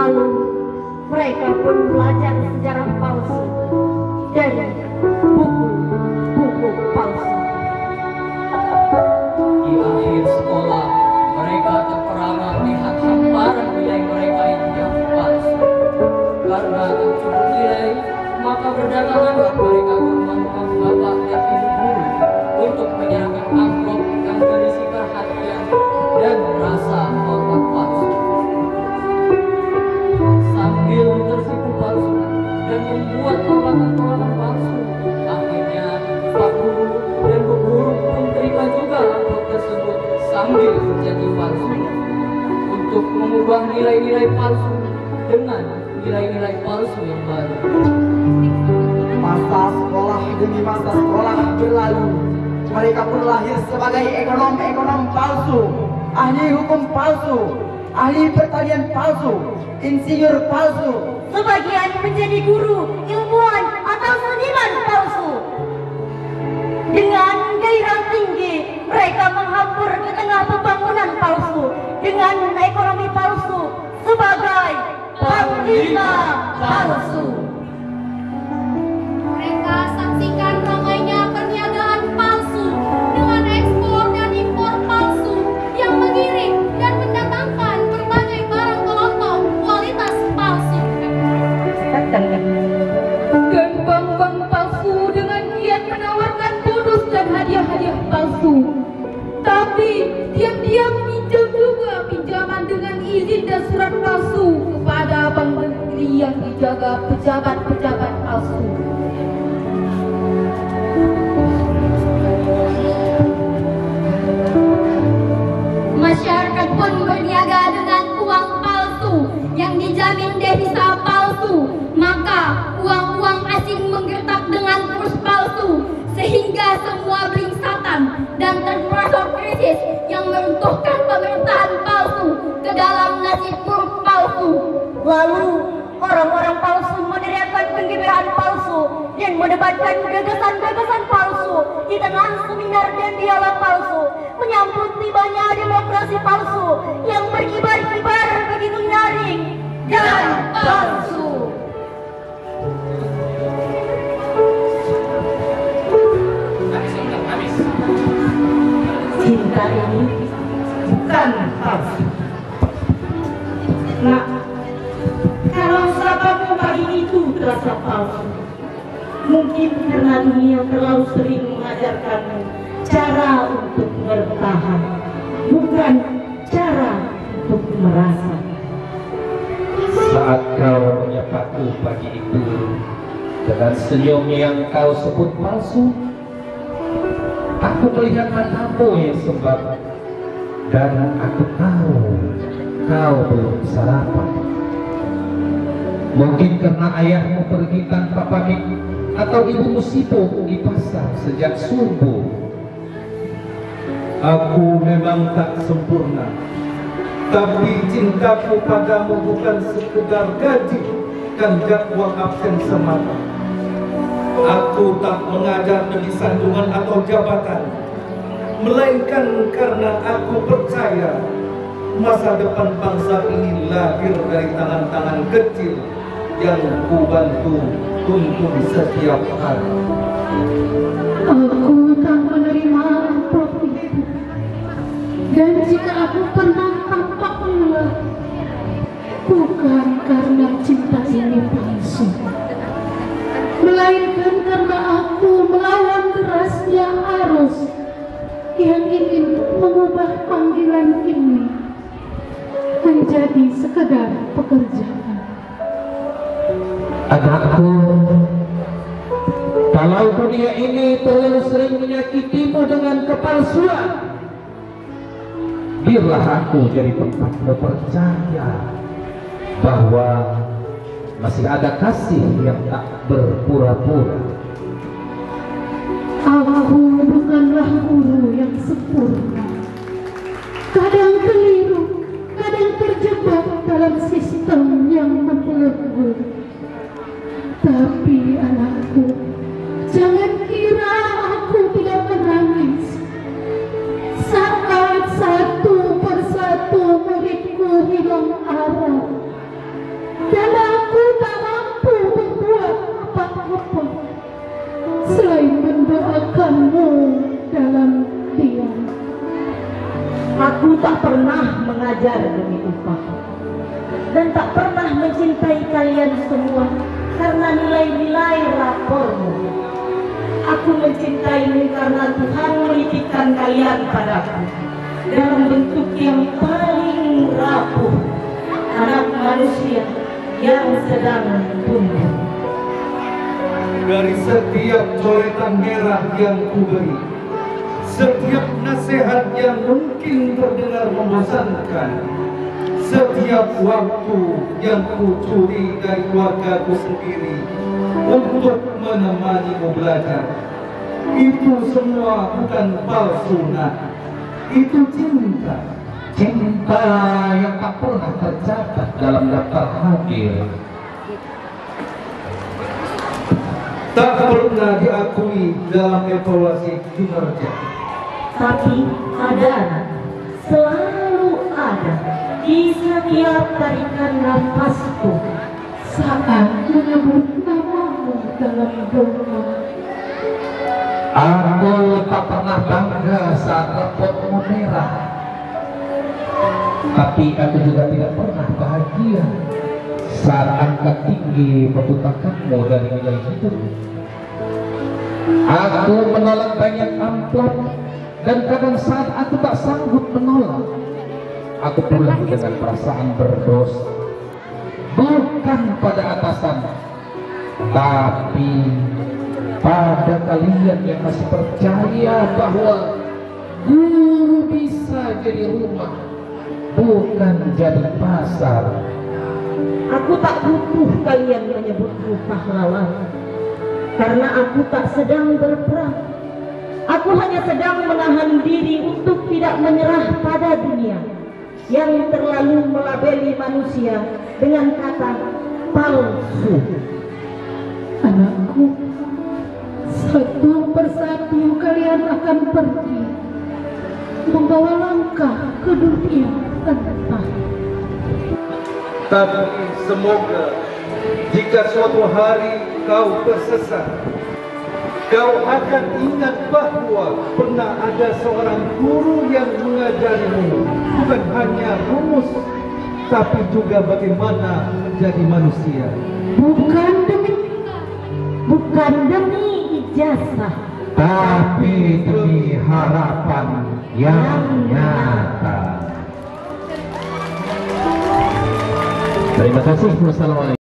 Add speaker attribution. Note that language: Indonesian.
Speaker 1: Lalu mereka pun belajar sejarah palsu dari buku-buku palsu.
Speaker 2: Di akhir sekolah, mereka terperangah melihat hamparan nilai mereka yang palsu. Karena tercubur nilai, maka berdatanganlah mereka ke rumah bapak dan ibu guru untuk menyerahkan amplop yang berisi perhatian dan rasa hormat palsu. Sambil tersipu palsu dan membuat tolakan-tolakan palsu, akhirnya Pak Guru dan Bu Guru pun terima juga amplop tersebut sambil menjadi palsu untuk mengubah nilai-nilai palsu dengan nilai-nilai palsu yang baru.
Speaker 3: Masa sekolah demi masa sekolah berlalu. Mereka pun lahir sebagai ekonom-ekonom palsu, ahli hukum palsu, ahli pertanian palsu, insinyur palsu.
Speaker 1: Sebagian menjadi guru, ilmuwan, atau seniman palsu. Dengan gairah tinggi, mereka menghambur ke tengah pembangunan palsu dengan ekonomi palsu sebagai panglima palsu.
Speaker 4: Mereka saksikan ramainya perniagaan palsu dengan ekspor dan impor palsu yang mengirim dan mendatangkan berbagai barang kelontong kualitas palsu.
Speaker 5: Dan bank-bank palsu dengan kiat menawarkan bonus dan hadiah-hadiah palsu. Tapi diam-diam pinjam juga pinjaman dengan izin dan surat palsu kepada bank negeri yang dijaga pejabat-pejabat palsu.
Speaker 4: Masyarakat pun berniaga dengan uang palsu yang dijamin devisa palsu. Maka uang-uang asing menggertak dengan kurs palsu sehingga semua beringsatan dan terperosok krisis yang meruntuhkan pemerintahan palsu ke dalam nasib buruk palsu.
Speaker 1: Lalu orang-orang palsu meneriakkan penggembiraan palsu dan mendebatkan gagasan-gagasan palsu di tengah seminar dan dialog palsu, menyambut tibanya demokrasi palsu yang berkibar-kibar begitu nyaring dan palsu.
Speaker 6: Cinta ini bukan palsu. Nah, kalau sahabatmu pagi itu terasa palsu, mungkin karena dunia terlalu sering mengajarkanmu cara untuk bertahan, bukan cara untuk merasa.
Speaker 7: Saat kau menyapaku pagi itu dengan senyum yang kau sebut palsu, aku melihat matamu yang sembab dan aku tahu kau belum sarapan. Mungkin karena ayahmu pergi tanpa pamit atau ibumu sibuk di pasar sejak subuh.
Speaker 8: Aku memang tak sempurna, tapi cintaku padamu bukan sekedar gaji dan jadwal absen semata. Aku tak mengajar demi sanjungan atau jabatan, melainkan karena aku percaya masa depan bangsa ini lahir dari tangan-tangan kecil yang ku bantu tuntun setiap hari.
Speaker 5: Aku tak menerima amplop itu. Dan jika aku pernah tampak lelah, bukan karena cinta ini palsu, melainkan karena aku melawan derasnya arus yang ingin mengubah panggilan ini menjadi sekedar pekerjaan.
Speaker 7: Anakku, kalau dunia ini terlalu sering menyakitimu dengan kepalsuan, biarlah aku jadi tempatmu percaya bahwa masih ada kasih yang tak berpura-pura.
Speaker 5: Aku bukanlah guru yang sempurna. Kadang keliru, kadang terjebak dalam sistem yang membelenggu. Tapi anakku, jangan kira aku tidak menangis saat satu persatu muridku hilang arah.
Speaker 6: dan tak pernah mencintai kalian semua karena nilai-nilai rapormu. Aku mencintaimu karena Tuhan menitipkan kalian padaku dalam bentuk yang paling rapuh, anak manusia yang sedang tumbuh.
Speaker 8: Dari setiap coretan merah yang kuberi, setiap nasihat yang mungkin terdengar membosankan, setiap waktu yang kucuri dari keluargaku sendiri untuk menemanimu belajar, itu semua bukan palsu, nak. Itu cinta.
Speaker 7: Cinta yang tak pernah tercatat dalam daftar hadir,
Speaker 8: tak pernah diakui dalam evaluasi kinerja.
Speaker 6: Tapi ada, selalu ada di setiap tarikan nafasku saat menyebut namamu dalam doa.
Speaker 7: aku tak pernah bangga saat rapotmu merah, tapi aku juga tidak pernah bahagia saat angka tinggi membutakanmu dari nilai hidup. Aku menolak banyak amplop, dan kadang saat aku tak sanggup menolak, aku pulang dengan perasaan berdosa, bukan pada atasan, tapi pada kalian yang masih percaya bahwa guru bisa jadi rumah, bukan jadi pasar.
Speaker 6: Aku tak butuh kalian menyebutku pahlawan, karena aku tak sedang berperang. Aku hanya sedang menahan diri untuk tidak menyerah pada dunia yang terlalu melabeli manusia dengan kata palsu.
Speaker 5: Anakku, satu persatu kalian akan pergi, membawa langkah ke dunia entah.
Speaker 8: Tapi semoga jika suatu hari kau tersesat, kau akan ingat bahwa pernah ada seorang guru yang mengajarimu bukan hanya rumus, tapi juga bagaimana menjadi manusia.
Speaker 6: Bukan demi ijazah,
Speaker 7: Tapi demi harapan yang nyata. Terima kasih. Wassalamualaikum.